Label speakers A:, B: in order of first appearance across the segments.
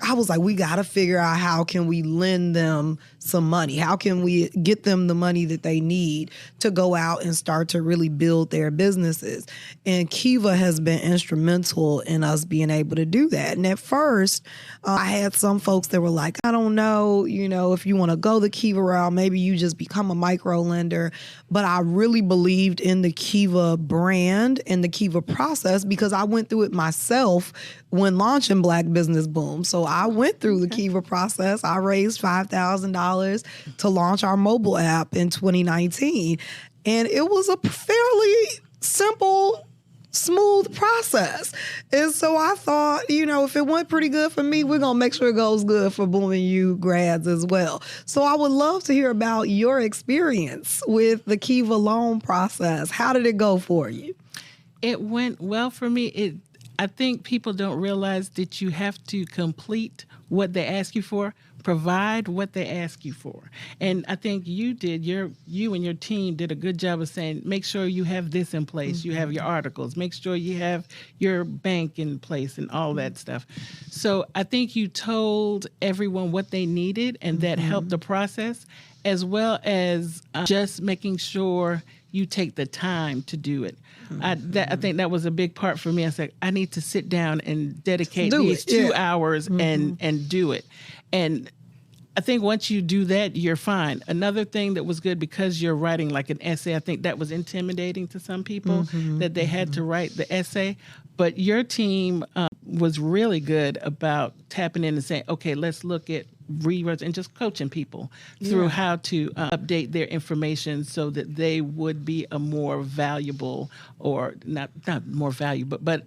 A: I was like, we got to figure out how can we lend them some money? How can we get them the money that they need to go out and start to really build their businesses? And Kiva has been instrumental in us being able to do that. And at first, I had some folks that were like, I don't know, if you want to go the Kiva route, maybe you just become a micro lender. But I really believed in the Kiva brand and the Kiva process because I went through it myself when launching Black Business Boom. So I went through the Kiva process. I raised $5,000 to launch our mobile app in 2019. And it was a fairly simple, smooth process. And so I thought, if it went pretty good for me, we're going to make sure it goes good for Booming You grads as well. So I would love to hear about your experience with the Kiva loan process. How did it go for you?
B: It went well for me. I think people don't realize that you have to complete what they ask you for, provide what they ask you for. And I think you and your team did a good job of saying, make sure you have this in place. You have your articles, make sure you have your bank in place and all that stuff. So I think you told everyone what they needed, and that helped the process, as well as just making sure you take the time to do it. I think that was a big part for me. I said, I need to sit down and dedicate these 2 hours and do it. And I think once you do that, you're fine. Another thing that was good, because you're writing like an essay, I think that was intimidating to some people that they had to write the essay. But your team was really good about tapping in and saying, okay, let's look at reruns and just coaching people through how to update their information so that they would be a more valuable, or not more valuable, but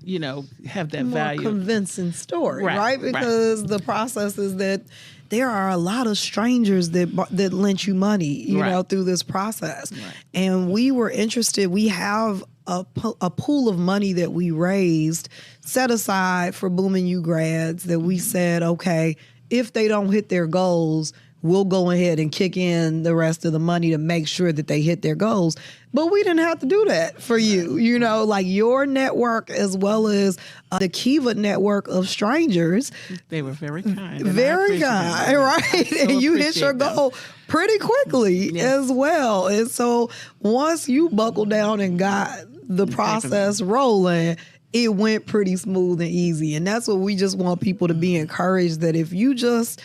B: have that
A: more
B: value.
A: Convincing story, right? Because the process is that there are a lot of strangers that lent you money, through this process. Right. And we were interested. We have a pool of money that we raised set aside for Booming You grads that we said, okay, if they don't hit their goals, we'll go ahead and kick in the rest of the money to make sure that they hit their goals. But we didn't have to do that for you. Like your network, as well as the Kiva network of strangers.
B: They were very kind.
A: Very kind, right? And you hit your goal pretty quickly as well. And so once you buckled down and got the process rolling, it went pretty smooth and easy. And that's what we just want people to be encouraged, that if you just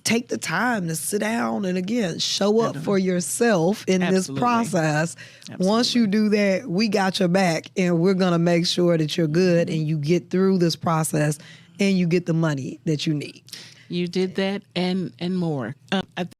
A: take the time to sit down and, again, show up for yourself in this process. Once you do that, we got your back, and we're going to make sure that you're good and you get through this process and you get the money that you need.
B: You did that and more.